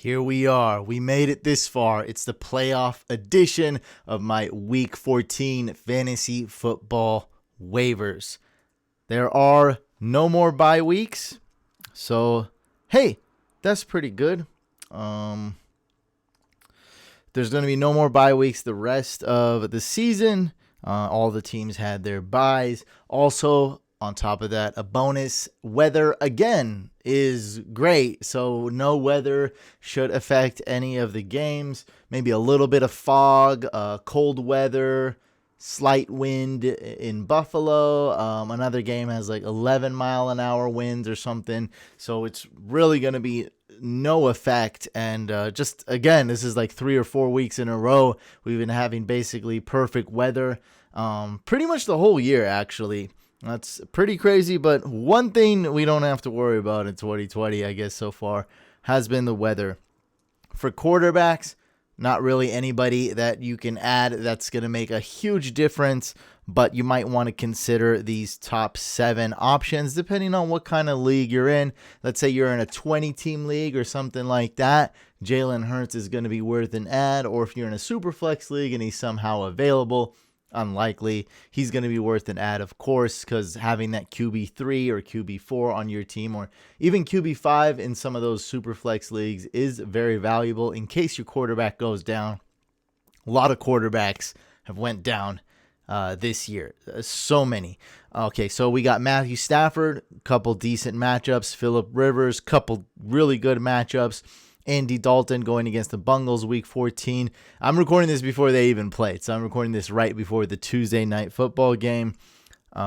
Here we are. We made it this far. It's the playoff edition of my Week 14 fantasy football waivers. There are no more bye weeks, so hey, that's pretty good. There's going to be no more bye weeks the rest of the season. All the teams had their byes. Also, on top of that, a bonus, weather again is great. So no weather should affect any of the games. Maybe a little bit of fog, cold weather, slight wind in Buffalo. Another game has like 11-mile-an-hour winds or something. So it's really going to be no effect. And just again, this is like 3 or 4 weeks in a row we've been having basically perfect weather. Pretty much the whole year, actually. That's pretty crazy, but one thing we don't have to worry about in 2020, I guess, so far, has been the weather. For quarterbacks, not really anybody that you can add that's going to make a huge difference, but you might want to consider these top 7 options, depending on what kind of league you're in. Let's say you're in a 20-team league or something like that. Jalen Hurts is going to be worth an add, or if you're in a super flex league and he's somehow available, unlikely. He's going to be worth an add, of course, because having that QB3 or QB4 on your team, or even QB5 in some of those super flex leagues, is very valuable in case your quarterback goes down. A lot of quarterbacks have went down this year. So many. Okay, so we got Matthew Stafford, couple decent matchups. Phillip Rivers, couple really good matchups. Andy Dalton going against the Bengals week 14. I'm recording this before they even played, so I'm recording this right before the Tuesday night football game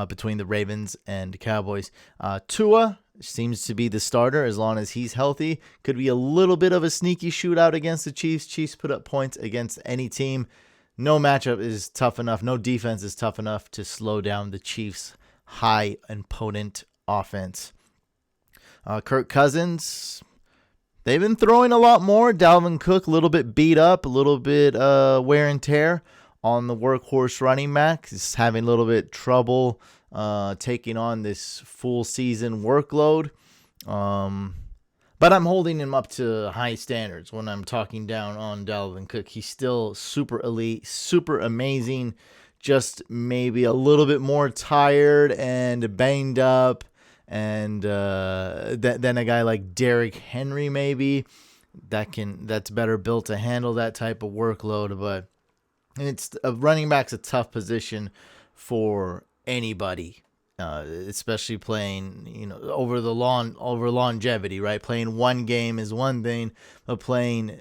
between the Ravens and Cowboys. Tua seems to be the starter as long as he's healthy. Could be a little bit of a sneaky shootout against the Chiefs. Chiefs put up points against any team. No matchup is tough enough. No defense is tough enough to slow down the Chiefs' high and potent offense. Kirk Cousins, they've been throwing a lot more. Dalvin Cook, a little bit beat up, a little bit wear and tear on the workhorse running back. He's having a little bit trouble taking on this full season workload. But I'm holding him up to high standards when I'm talking down on Dalvin Cook. He's still super elite, super amazing, just maybe a little bit more tired and banged up. And then a guy like Derrick Henry, maybe that's better built to handle that type of workload. But it's a running back's a tough position for anybody, especially playing over longevity, right? Playing one game is one thing, but playing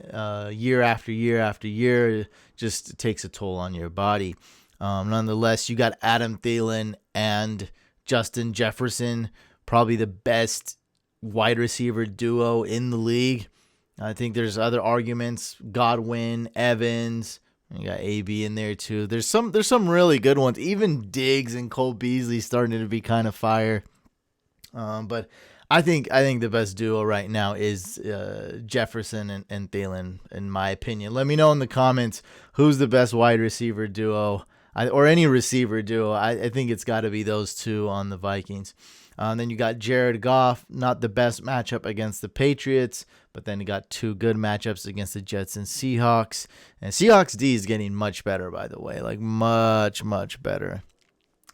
year after year after year just takes a toll on your body. Nonetheless, you got Adam Thielen and Justin Jefferson, probably the best wide receiver duo in the league. I think there's other arguments. Godwin, Evans, you got AB in there too. There's some really good ones. Even Diggs and Cole Beasley starting to be kind of fire. But I think the best duo right now is Jefferson and Thielen, in my opinion. Let me know in the comments who's the best wide receiver duo, or any receiver duo. I think it's got to be those two on the Vikings. Then you got Jared Goff, not the best matchup against the Patriots, but then you got 2 good matchups against the Jets and Seahawks. And Seahawks D is getting much better, by the way, like much, much better.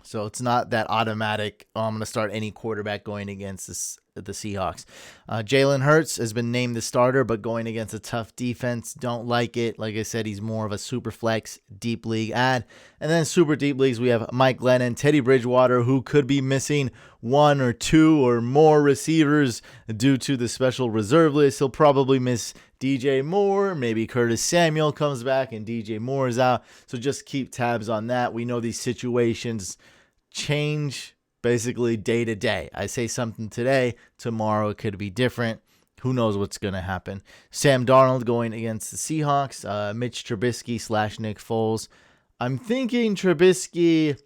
So it's not that automatic, I'm going to start any quarterback going against the Seahawks. Jalen Hurts has been named the starter, but going against a tough defense, don't like it. Like I said, he's more of a super flex deep league ad. And then super deep leagues, we have Mike Glennon, Teddy Bridgewater, who could be missing 1 or 2 or more receivers due to the special reserve list. He'll probably miss DJ Moore. Maybe Curtis Samuel comes back and DJ Moore is out. So just keep tabs on that. We know these situations change basically day to day. I say something today, tomorrow it could be different. Who knows what's going to happen? Sam Darnold going against the Seahawks. Mitch Trubisky / Nick Foles. I'm thinking Trubisky.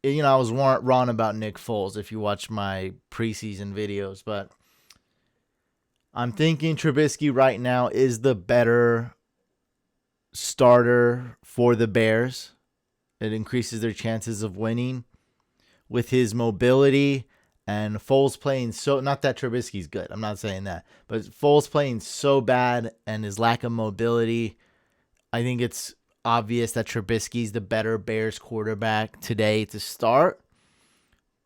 I was wrong about Nick Foles if you watch my preseason videos, but I'm thinking Trubisky right now is the better starter for the Bears. It increases their chances of winning with his mobility And Foles playing so, not that Trubisky's good, I'm not saying that, but Foles playing so bad and his lack of mobility, I think it's obvious that Trubisky's the better Bears quarterback today to start.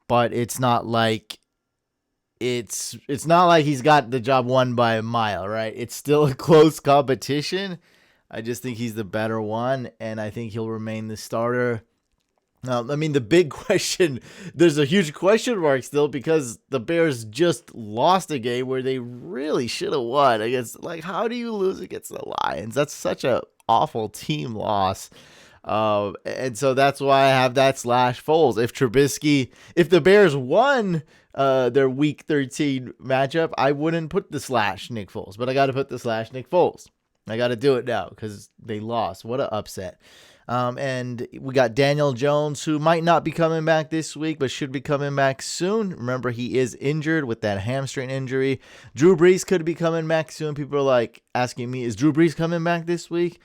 But it's not like it's not like he's got the job won by a mile, right? It's still a close competition. I just think he's the better one, and I think he'll remain the starter. I mean, the big question, there's a huge question mark still because the Bears just lost a game where they really should have won against, like, how do you lose against the Lions? That's such a awful team loss. And so that's why I have that slash Foles. If the Bears won their week 13 matchup, I wouldn't put the slash Nick Foles, but I got to put the slash Nick Foles. I got to do it now because they lost. What an upset. And we got Daniel Jones, who might not be coming back this week, but should be coming back soon. Remember, he is injured with that hamstring injury. Drew Brees could be coming back soon. People are like asking me, is Drew Brees coming back this week?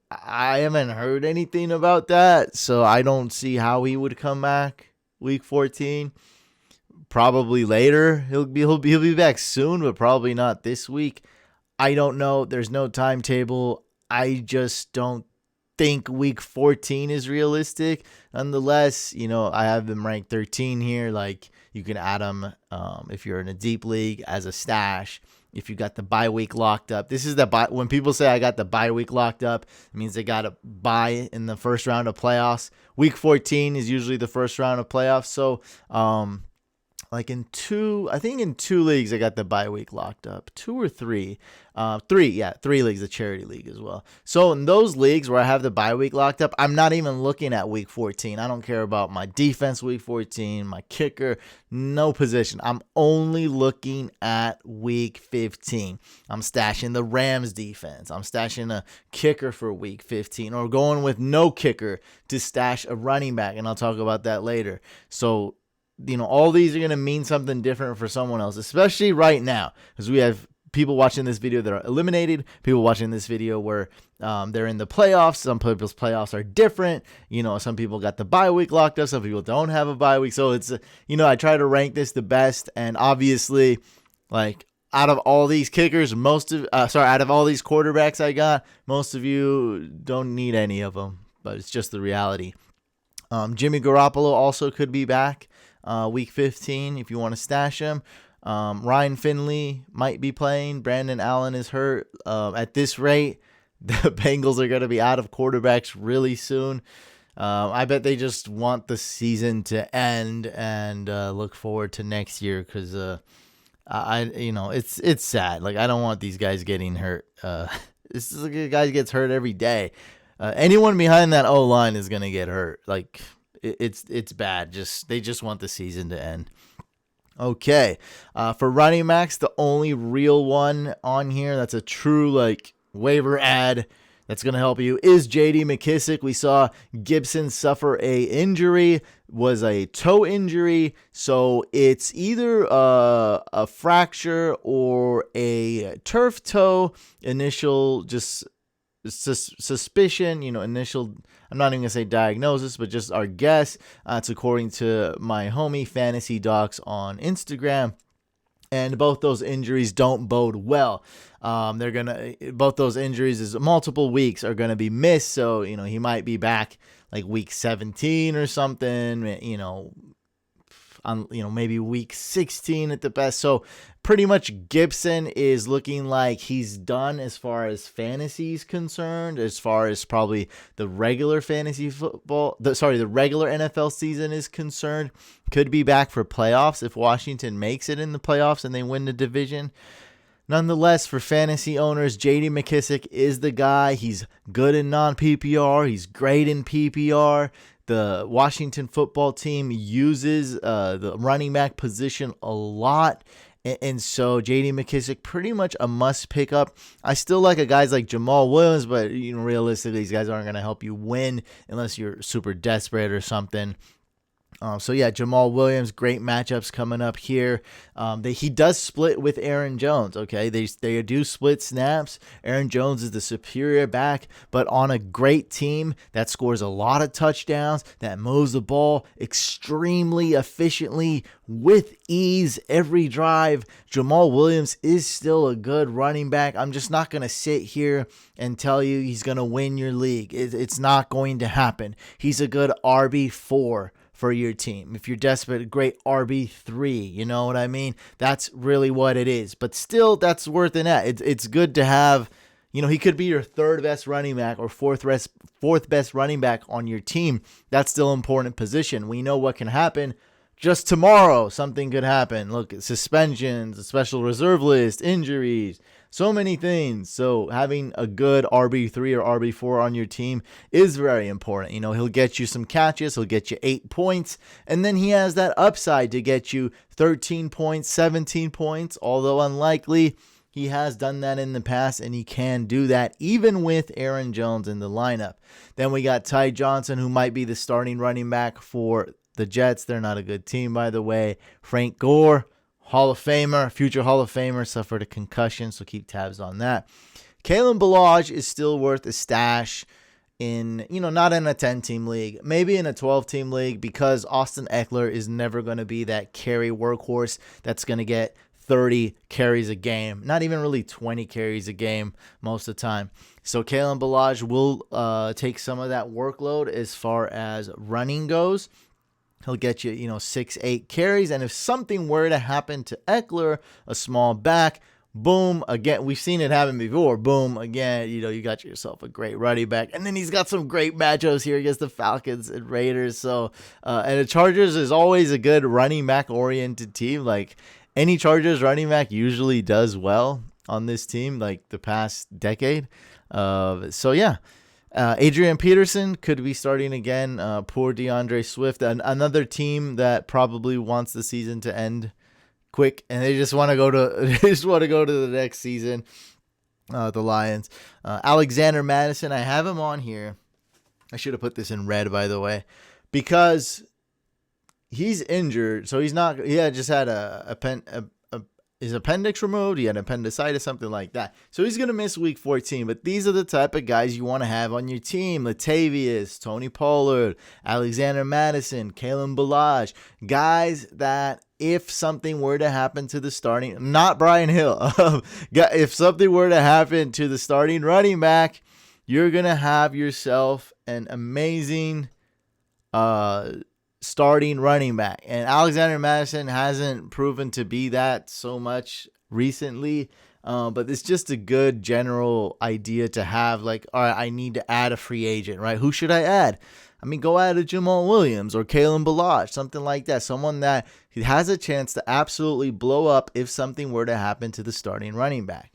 I haven't heard anything about that, so I don't see how he would come back week 14. Probably later. He'll be back soon, but probably not this week. I don't know. There's no timetable. I just don't think week 14 is realistic. Nonetheless, I have them ranked 13 here. Like, you can add them if you're in a deep league as a stash. If you got the bye week locked up, this is the bye. When people say I got the bye week locked up, it means they got a bye in the first round of playoffs. Week 14 is usually the first round of playoffs. So, in two leagues, I got the bye week locked up. 2 or 3. 3 leagues, a charity league as well. So in those leagues where I have the bye week locked up, I'm not even looking at week 14. I don't care about my defense week 14, my kicker, no position. I'm only looking at week 15. I'm stashing the Rams defense. I'm stashing a kicker for week 15, or going with no kicker to stash a running back, and I'll talk about that later. So, all these are going to mean something different for someone else, especially right now, because we have people watching this video that are eliminated, people watching this video where they're in the playoffs. Some people's playoffs are different. Some people got the bye week locked up. Some people don't have a bye week. So it's, I try to rank this the best. And obviously, like, out of all these kickers, out of all these quarterbacks I got, most of you don't need any of them, but it's just the reality. Jimmy Garoppolo also could be back week 15 if you want to stash him. Ryan Finley might be playing. Brandon Allen is hurt. At this rate, the Bengals are going to be out of quarterbacks really soon. I bet they just want the season to end and look forward to next year because it's sad. Like, I don't want these guys getting hurt. This is like a guy gets hurt every day. Anyone behind that O-line is going to get hurt. Like, it's bad. They just want the season to end. Okay. For running backs, the only real one on here that's a true, waiver ad that's going to help you is J.D. McKissic. We saw Gibson suffer a injury, was a toe injury. So it's either a fracture or a turf toe. Initial just suspicion, initial, I'm not even going to say diagnosis, but just our guess. It's according to my homie Fantasy Docs on Instagram. And both those injuries don't bode well. Both those injuries is multiple weeks are going to be missed. So, he might be back like week 17 or something, maybe week 16 at the best. So pretty much Gibson is looking like he's done as far as fantasy is concerned, as far as probably the regular the regular NFL season is concerned. Could be back for playoffs if Washington makes it in the playoffs and they win the division. Nonetheless, for fantasy owners, J.D. McKissic is the guy. He's good in non-PPR. He's great in PPR. The Washington football team uses the running back position a lot. And so J.D. McKissic, pretty much a must pick up. I still like guys like Jamal Williams, but realistically, these guys aren't going to help you win unless you're super desperate or something. So yeah, Jamal Williams, great matchups coming up here. He does split with Aaron Jones. Okay, they do split snaps. Aaron Jones is the superior back, but on a great team that scores a lot of touchdowns, that moves the ball extremely efficiently with ease every drive, Jamal Williams is still a good running back. I'm just not going to sit here and tell you he's going to win your league. It's not going to happen. He's a good RB4 for your team. If you're desperate, a great RB3, you know what I mean? That's really what it is. But still, that's worth an ad. It's good to have, he could be your third best running back or fourth best running back on your team. That's still an important position. We know what can happen. Just tomorrow, something could happen. Look, suspensions, a special reserve list, injuries, so many things. So having a good RB3 or RB4 on your team is very important. He'll get you some catches. He'll get you 8 points. And then he has that upside to get you 13 points, 17 points. Although unlikely, he has done that in the past, and he can do that even with Aaron Jones in the lineup. Then we got Ty Johnson, who might be the starting running back for the Jets. They're not a good team, by the way. Frank Gore, Hall of Famer, future Hall of Famer, suffered a concussion, so keep tabs on that. Kalen Ballage is still worth a stash in, not in a 10-team league, maybe in a 12-team league, because Austin Eckler is never going to be that carry workhorse that's going to get 30 carries a game, not even really 20 carries a game most of the time. So Kalen Ballage will take some of that workload as far as running goes. He'll get you, 6-8 carries. And if something were to happen to Eckler, a small back, boom, again, we've seen it happen before. Boom, again, you got yourself a great running back. And then he's got some great matchups here against the Falcons and Raiders. So, and the Chargers is always a good running back oriented team. Like any Chargers running back usually does well on this team, like the past decade. So yeah. Adrian Peterson could be starting again. Poor DeAndre Swift, another team that probably wants the season to end quick, and they just want to go to the next season. The Lions. Alexander Madison, I have him on here. I should have put this in red, by the way, because he's injured. So he's not. He just had his appendix removed. He had appendicitis, something like that. So he's going to miss week 14. But these are the type of guys you want to have on your team. Latavius, Tony Pollard, Alexander Madison, Kalen Ballage. Guys that if something were to happen to the starting, not Brian Hill. If something were to happen to the starting running back, you're going to have yourself an amazing starting running back. And Alexander Madison hasn't proven to be that so much recently, but it's just a good general idea to have. Like, all right, I need to add a free agent, right? Who should I add? I mean, go add a Jamal Williams or Kalen Ballage, something like that. Someone that has a chance to absolutely blow up if something were to happen to the starting running back.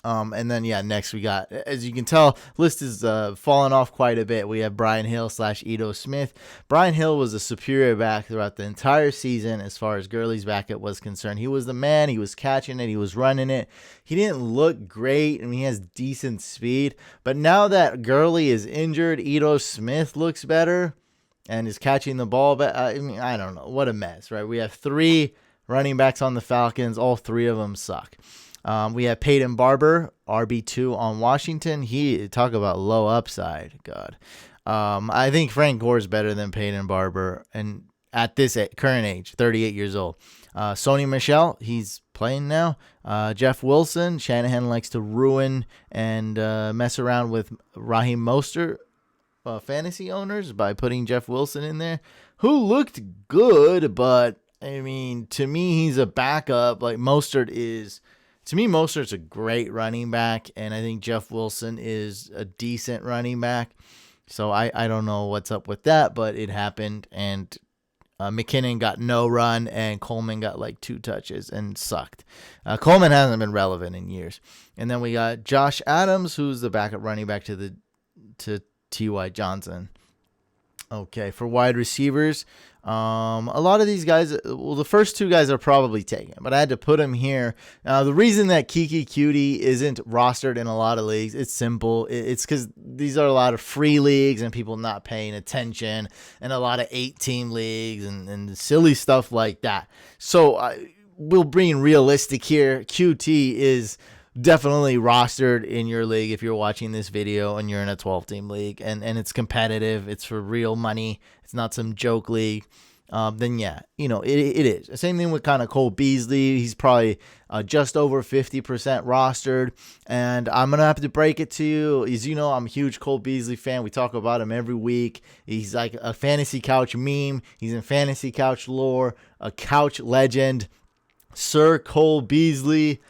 And then, next we got, as you can tell, list is falling off quite a bit. We have Brian Hill / Ito Smith. Brian Hill was a superior back throughout the entire season as far as Gurley's backup was concerned. He was the man. He was catching it. He was running it. He didn't look great. I mean, he has decent speed. But now that Gurley is injured, Ito Smith looks better and is catching the ball. I mean, I don't know. What a mess, right? We have 3 running backs on the Falcons. All 3 of them suck. We have Peyton Barber, RB2 on Washington. Talk about low upside. God. I think Frank Gore is better than Peyton Barber. And at this current age, 38 years old. Sony Michel, he's playing now. Jeff Wilson, Shanahan likes to ruin and mess around with Raheem Mostert fantasy owners by putting Jeff Wilson in there, who looked good, but I mean, to me, he's a backup. Like Mostert is. To me, Mostert's a great running back, and I think Jeff Wilson is a decent running back. So I don't know what's up with that, but it happened, and McKinnon got no run, and Coleman got like 2 touches and sucked. Coleman hasn't been relevant in years. And then we got Josh Adams, who's the backup running back to T.Y. Johnson. Okay, for wide receivers, A lot of these guys, well, the first two guys are probably taken, but I had to put them here. The reason that Kiki Cutie isn't rostered in a lot of leagues, it's simple. It's because these are a lot of free leagues and people not paying attention, and a lot of 8-team leagues and silly stuff like that. So we'll bring realistic here. QT is definitely rostered in your league if you're watching this video and you're in a 12-team league and it's competitive. It's for real money. It's not some joke league. Then yeah, it is. Same thing with kind of Cole Beasley. He's probably just over 50% rostered. And I'm going to have to break it to you. As you know, I'm a huge Cole Beasley fan. We talk about him every week. He's like a fantasy couch meme. He's in fantasy couch lore, a couch legend, Sir Cole Beasley.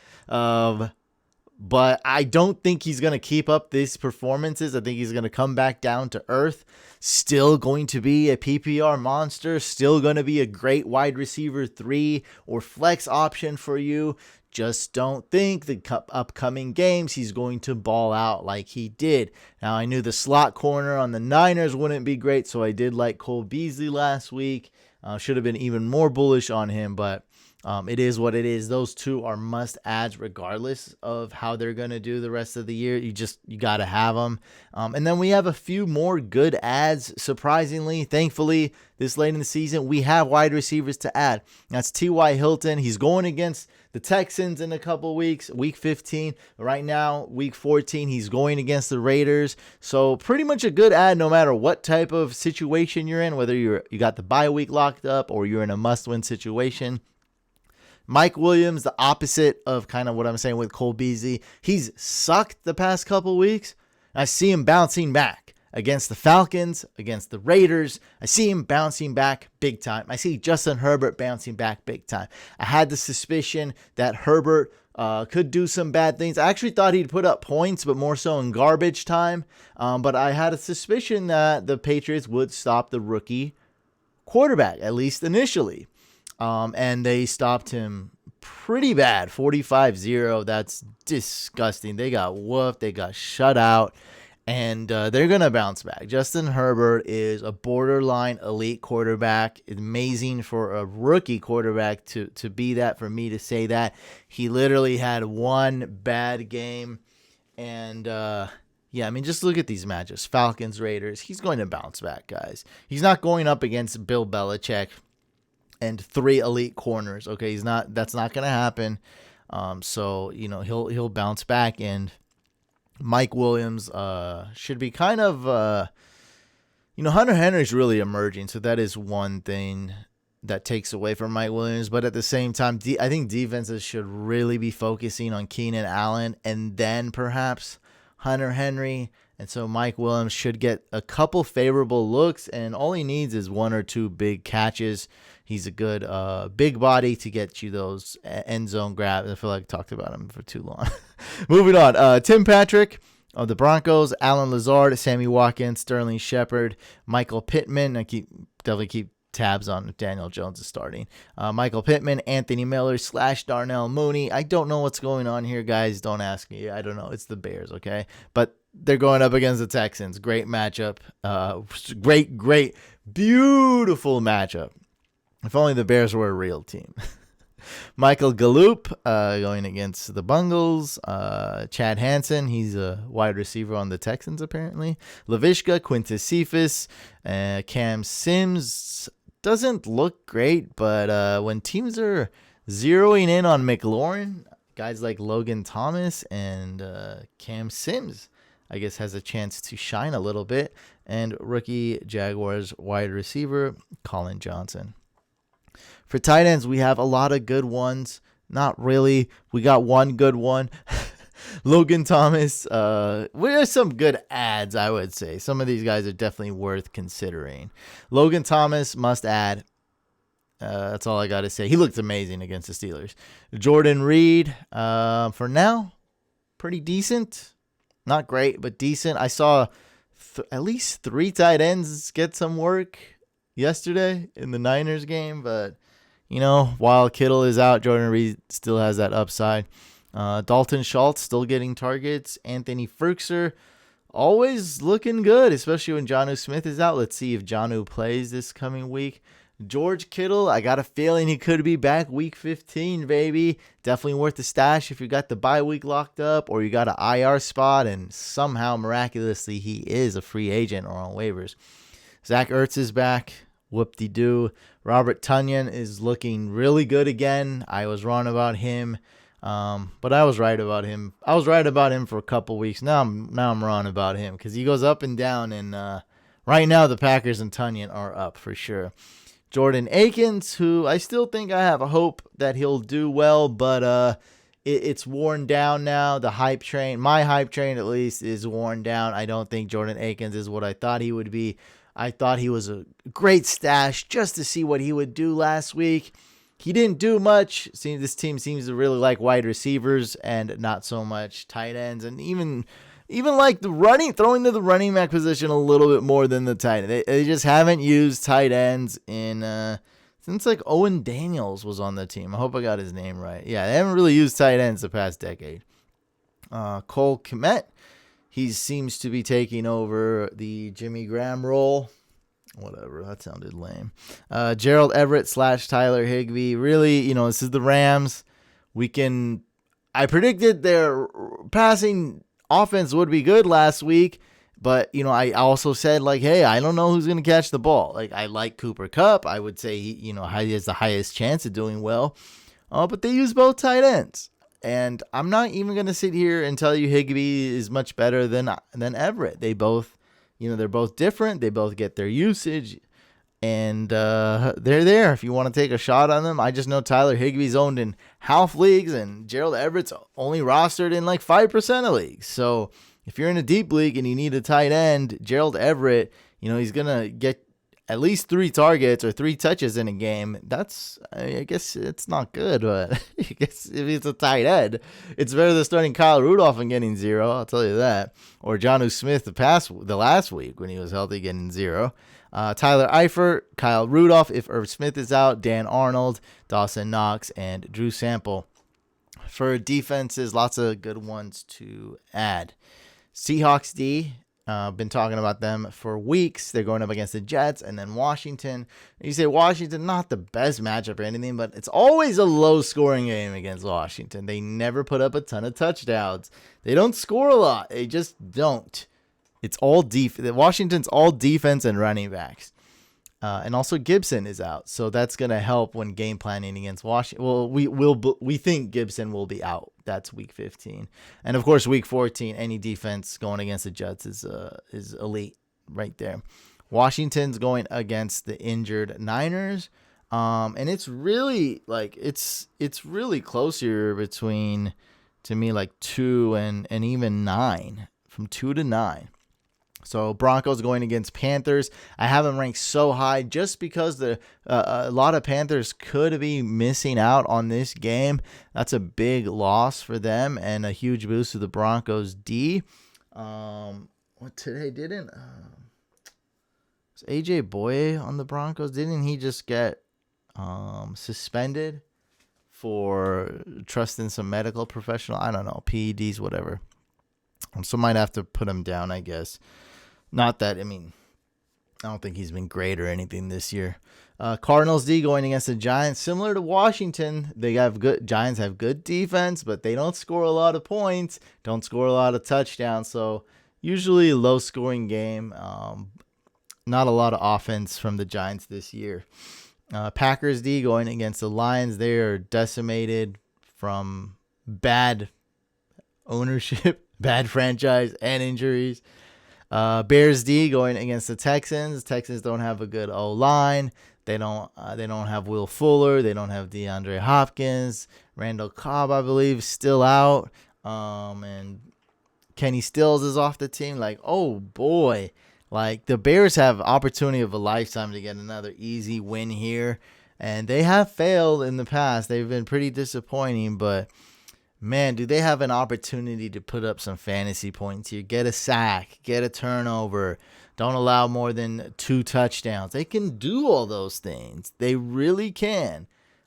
But I don't think he's going to keep up these performances. I think he's going to come back down to earth. Still going to be a PPR monster. Still going to be a great wide receiver 3 or flex option for you. Just don't think the upcoming games he's going to ball out like he did. Now, I knew the slot corner on the Niners wouldn't be great, so I did like Cole Beasley last week. Should have been even more bullish on him, but it is what it is. Those two are must-adds regardless of how they're going to do the rest of the year. You got to have them. And then we have a few more good adds, surprisingly. Thankfully, this late in the season, we have wide receivers to add. That's T.Y. Hilton. He's going against the Texans in a couple weeks, week 15. Right now, week 14, he's going against the Raiders. So pretty much a good add no matter what type of situation you're in, whether you got the bye week locked up or you're in a must-win situation. Mike Williams, the opposite of kind of what I'm saying with Cole Beasley. He's sucked the past couple weeks. I see him bouncing back against the Falcons, against the Raiders. I see him bouncing back big time. I see Justin Herbert bouncing back big time. I had the suspicion that Herbert could do some bad things. I actually thought he'd put up points, but more so in garbage time. But I had a suspicion that the Patriots would stop the rookie quarterback, at least initially. And they stopped him pretty bad, 45-0. That's disgusting. They got whooped. They got shut out. And they're going to bounce back. Justin Herbert is a borderline elite quarterback. Amazing for a rookie quarterback to be that, for me to say that. He literally had one bad game. And yeah, I mean, just look at these matchups. Falcons, Raiders. He's going to bounce back, guys. He's not going up against Bill Belichick and 3 elite corners. Okay, that's not going to happen. So, he'll bounce back, and Mike Williams should be kind of Hunter Henry's really emerging, so that is one thing that takes away from Mike Williams. But at the same time, I think defenses should really be focusing on Keenan Allen and then perhaps Hunter Henry. And so Mike Williams should get a couple favorable looks, and all he needs is 1 or 2 big catches. He's a good big body to get you those end zone grabs. I feel like I talked about him for too long. Moving on. Tim Patrick of the Broncos, Alan Lazard, Sammy Watkins, Sterling Shepard, Michael Pittman. I definitely keep tabs on if Daniel Jones is starting. Michael Pittman, Anthony Miller / Darnell Mooney. I don't know what's going on here, guys. Don't ask me. I don't know. It's the Bears, okay? But they're going up against the Texans. Great matchup. Great, beautiful matchup. If only the Bears were a real team. Michael Gallup going against the Bungles. Chad Hansen, he's a wide receiver on the Texans apparently. Laviska, Quintus Cephas, Cam Sims doesn't look great, but when teams are zeroing in on McLaurin, guys like Logan Thomas and Cam Sims, I guess, has a chance to shine a little bit. And rookie Jaguars wide receiver Colin Johnson. For tight ends, we have a lot of good ones. Not really. We got one good one. Logan Thomas. We have some good ads, I would say. Some of these guys are definitely worth considering. Logan Thomas, must add. That's all I got to say. He looked amazing against the Steelers. Jordan Reed, for now, pretty decent. Not great, but decent. I saw at least 3 tight ends get some work yesterday in the Niners game, but while Kittle is out, Jordan Reed still has that upside. Dalton Schultz still getting targets. Anthony Ferkser always looking good, especially when Jonnu Smith is out. Let's see if Jonnu plays this coming week. George Kittle, I got a feeling he could be back week 15, baby. Definitely worth the stash if you got the bye week locked up or you got an IR spot and somehow miraculously he is a free agent or on waivers. Zach Ertz is back. Whoop-de-doo. Robert Tonyan is looking really good again. I was wrong about him, but I was right about him. I was right about him for a couple weeks. Now I'm wrong about him because he goes up and down, and right now the Packers and Tonyan are up for sure. Jordan Akins, who I still think I have a hope that he'll do well, but it's worn down now. The hype train, my hype train at least, is worn down. I don't think Jordan Akins is what I thought he would be. I thought he was a great stash just to see what he would do last week. He didn't do much. This team seems to really like wide receivers and not so much tight ends, and even like throwing to the running back position a little bit more than the tight end. They just haven't used tight ends since like Owen Daniels was on the team. I hope I got his name right. Yeah, they haven't really used tight ends the past decade. Cole Kmet, he seems to be taking over the Jimmy Graham role. Whatever, that sounded lame. Gerald Everett / Tyler Higbee. Really, this is the Rams. I predicted their passing offense would be good last week, but I also said hey, I don't know who's going to catch the ball. I like Cooper Kupp. I would say he has the highest chance of doing well. But they use both tight ends, and I'm not even going to sit here and tell you Higbee is much better than Everett. They both, they're both different. They both get their usage, and they're there if you want to take a shot on them. I just know Tyler Higbee's owned in half leagues, and Gerald Everett's only rostered in 5% of leagues. So if you're in a deep league and you need a tight end, Gerald Everett, he's going to get at least 3 targets or 3 touches in a game. I guess it's not good, but I guess if it's a tight end, it's better than starting Kyle Rudolph and getting 0. I'll tell you that. Or Jonnu Smith the last week when he was healthy getting 0. Tyler Eifert, Kyle Rudolph if Irv Smith is out, Dan Arnold, Dawson Knox, and Drew Sample. For defenses, lots of good ones to add. Seahawks D, been talking about them for weeks. They're going up against the Jets and then Washington. You say Washington, not the best matchup or anything, but it's always a low-scoring game against Washington. They never put up a ton of touchdowns. They don't score a lot. They just don't. It's all Washington's all defense and running backs. And also Gibson is out, so that's going to help when game planning against Washington. Well, we think Gibson will be out. That's week 15. And of course, week 14, any defense going against the Jets is elite right there. Washington's going against the injured Niners. And it's really it's really close here between, to me, 2 and even 9, from 2 to 9. So Broncos going against Panthers. I have them ranked so high just because a lot of Panthers could be missing out on this game. That's a big loss for them and a huge boost to the Broncos D. Was AJ Boye on the Broncos? Didn't he just get suspended for trusting some medical professional? I don't know, PEDs, whatever. So might have to put him down, I guess. Not that, I don't think he's been great or anything this year. Cardinals D going against the Giants. Similar to Washington, Giants have good defense, but they don't score a lot of points, don't score a lot of touchdowns. So usually a low-scoring game. Not a lot of offense from the Giants this year. Packers D going against the Lions. They are decimated from bad ownership, bad franchise, and injuries. Bears D going against the Texans. Texans don't have a good O-line. They don't have Will Fuller. They don't have DeAndre Hopkins. Randall Cobb, I believe, still out. And Kenny Stills is off the team. Oh boy. The Bears have opportunity of a lifetime to get another easy win here. And they have failed in the past. They've been pretty disappointing, but man, do they have an opportunity to put up some fantasy points here. Get a sack, get a turnover, don't allow more than 2 touchdowns. They can do all those things. They really can.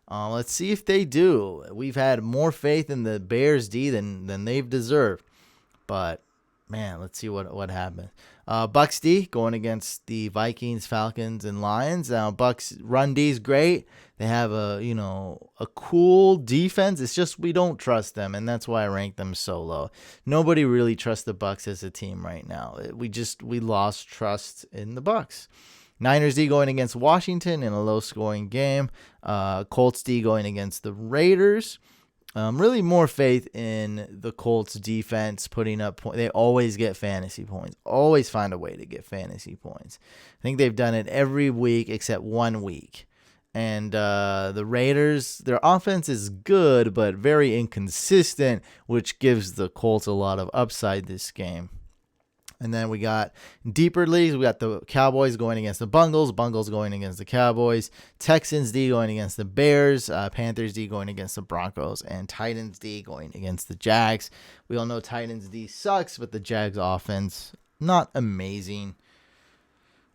Let's see if they do. We've had more faith in the Bears D than they've deserved. But, Man, let's see what happened. Bucks D going against the Vikings, Falcons, and Lions. Now Bucks run D is great. They have a cool defense. It's just we don't trust them, and that's why I rank them so low. Nobody really trusts the Bucks as a team right now. We lost trust in the Bucks. Niners D going against Washington in a low-scoring game. Colts D going against the Raiders. Really more faith in the Colts defense putting up points. They always get fantasy points. Always find a way to get fantasy points. I think they've done it every week except 1 week. And the Raiders, their offense is good but very inconsistent, which gives the Colts a lot of upside this game. And then we got deeper leagues. We got the Cowboys going against the Bungles. Bungles going against the Cowboys. Texans D going against the Bears. Panthers D going against the Broncos. And Titans D going against the Jags. We all know Titans D sucks, but the Jags offense, not amazing.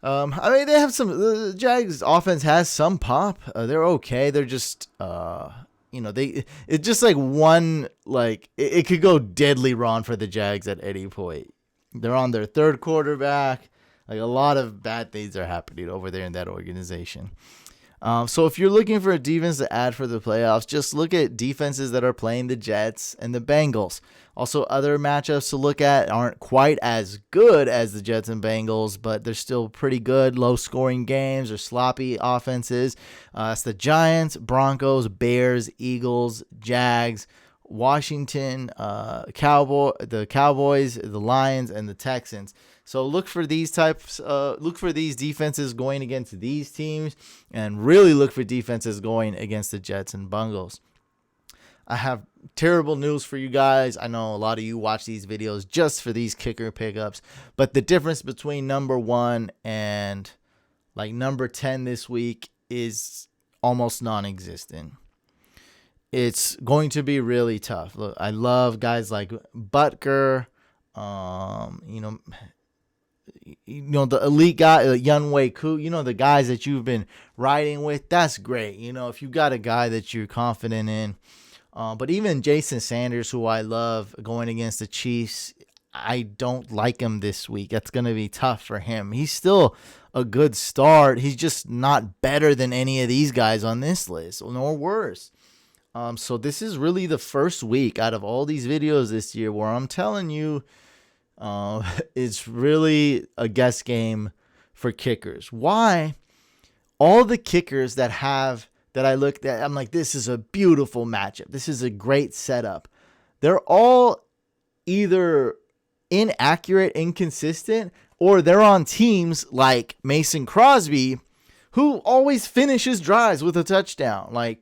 They have some. The Jags offense has some pop. They're okay. They're just, it's just like one, it could go deadly wrong for the Jags at any point. They're on their third quarterback. Like, a lot of bad things are happening over there in that organization. So if you're looking for a defense to add for the playoffs, just look at defenses that are playing the Jets and the Bengals. Also, other matchups to look at aren't quite as good as the Jets and Bengals, but they're still pretty good. Low-scoring games or sloppy offenses. It's the Giants, Broncos, Bears, Eagles, Jags, Washington, the Cowboys, the Lions, and the Texans. So look for these defenses going against these teams, and really look for defenses going against the Jets and Bengals. I have terrible news for you guys. I know a lot of you watch these videos just for these kicker pickups, but the difference between number 1 and number 10 this week is almost non-existent. It's going to be really tough. Look, I love guys like Butker, the elite guy, Younghoe Koo, the guys that you've been riding with. That's great. If you got a guy that you're confident in. But even Jason Sanders, who I love, going against the Chiefs, I don't like him this week. That's going to be tough for him. He's still a good start. He's just not better than any of these guys on this list, nor worse. So this is really the first week out of all these videos this year where I'm telling you it's really a guess game for kickers. Why? All the kickers that I looked at, I'm like, this is a beautiful matchup. This is a great setup. They're all either inaccurate, inconsistent, or they're on teams like Mason Crosby, who always finishes drives with a touchdown.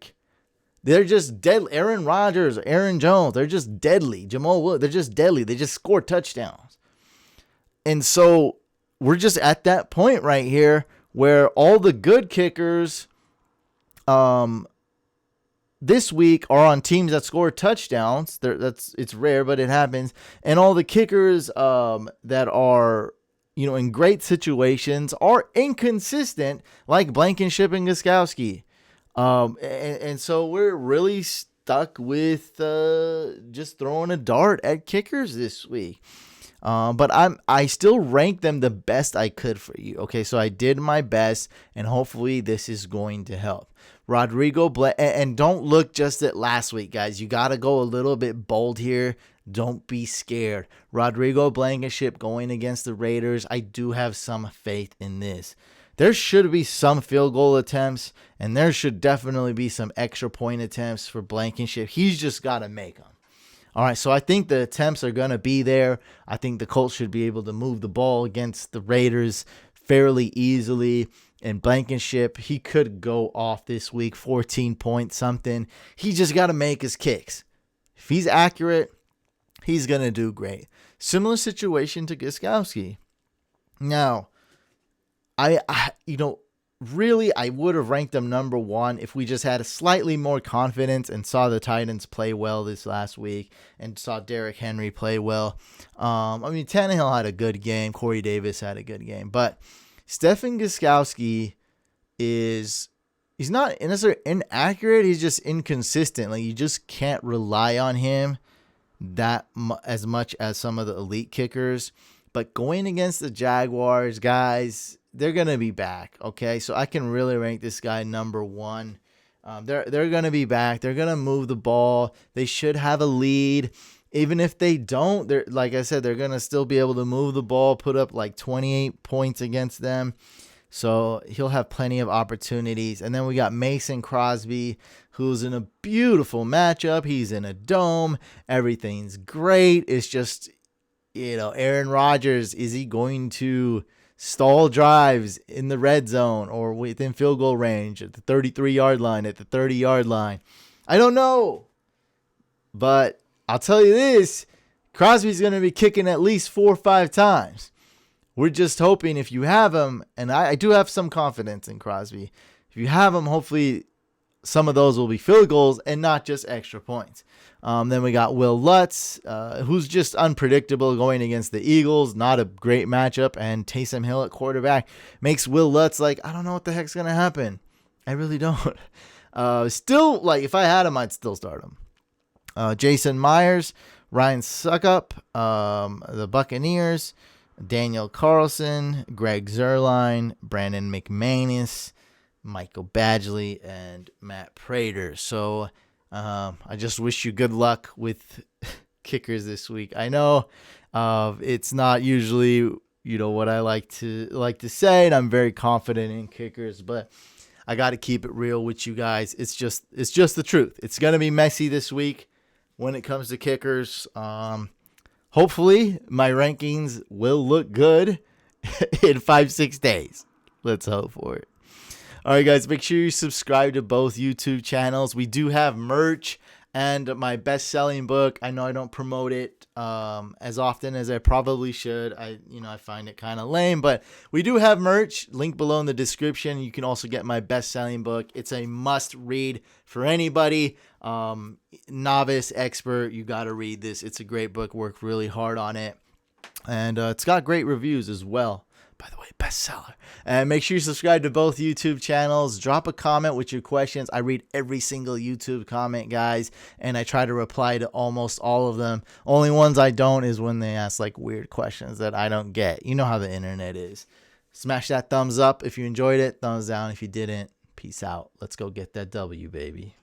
They're just deadly. Aaron Rodgers, Aaron Jones, they're just deadly. Jamal Wood, they're just deadly. They just score touchdowns. And so we're just at that point right here where all the good kickers this week are on teams that score touchdowns. It's rare, but it happens. And all the kickers that are in great situations are inconsistent, like Blankenship and Gostkowski. And so we're really stuck with just throwing a dart at kickers this week. But I still rank them the best I could for you. Okay, so I did my best, and hopefully this is going to help. Rodrigo, and don't look just at last week, guys. You got to go a little bit bold here. Don't be scared. Rodrigo Blankenship going against the Raiders. I do have some faith in this. There should be some field goal attempts, and there should definitely be some extra point attempts for Blankenship. He's just got to make them. All right, so I think the attempts are going to be there. I think the Colts should be able to move the ball against the Raiders fairly easily. And Blankenship, he could go off this week, 14 point something. He just got to make his kicks. If he's accurate, he's going to do great. Similar situation to Gostkowski. Now, really, I would have ranked them number 1 if we just had a slightly more confidence and saw the Titans play well this last week and saw Derrick Henry play well. Tannehill had a good game. Corey Davis had a good game. But Stephen Gostkowski he's not necessarily inaccurate. He's just inconsistent. You just can't rely on him as much as some of the elite kickers. But going against the Jaguars, guys, they're going to be back, okay? So I can really rank this guy number 1. They're going to be back. They're going to move the ball. They should have a lead. Even if they don't, they're, like I said, they're going to still be able to move the ball, put up like 28 points against them. So he'll have plenty of opportunities. And then we got Mason Crosby, who's in a beautiful matchup. He's in a dome. Everything's great. It's just, Aaron Rodgers, is he going to stall drives in the red zone or within field goal range at the 33-yard line, at the 30-yard line? I don't know. But I'll tell you this, Crosby's going to be kicking at least 4 or 5 times. We're just hoping if you have him, and I do have some confidence in Crosby, if you have him, hopefully some of those will be field goals and not just extra points. Then we got Will Lutz, who's just unpredictable going against the Eagles. Not a great matchup. And Taysom Hill at quarterback makes Will Lutz like, I don't know what the heck's going to happen. I really don't. Still, like, if I had him, I'd still start him. Jason Myers, Ryan Suckup, the Buccaneers, Daniel Carlson, Greg Zuerlein, Brandon McManus, Michael Badgley, and Matt Prater. So I just wish you good luck with kickers this week. I know it's not usually what I like to say, and I'm very confident in kickers, but I got to keep it real with you guys. It's just the truth. It's gonna be messy this week when it comes to kickers. Hopefully my rankings will look good in 5-6 days. Let's hope for it. All right, guys, make sure you subscribe to both YouTube channels. We do have merch and my best-selling book. I know I don't promote it as often as I probably should. I find it kind of lame, but we do have merch. Link below in the description. You can also get my best-selling book. It's a must-read for anybody. Novice, expert, you got to read this. It's a great book. Worked really hard on it. And it's got great reviews as well. By the way, bestseller. And make sure you subscribe to both YouTube channels. Drop a comment with your questions. I read every single YouTube comment, guys, and I try to reply to almost all of them. Only ones I don't is when they ask like weird questions that I don't get. You know how the internet is. Smash that thumbs up if you enjoyed it. Thumbs down if you didn't. Peace out. Let's go get that W, baby.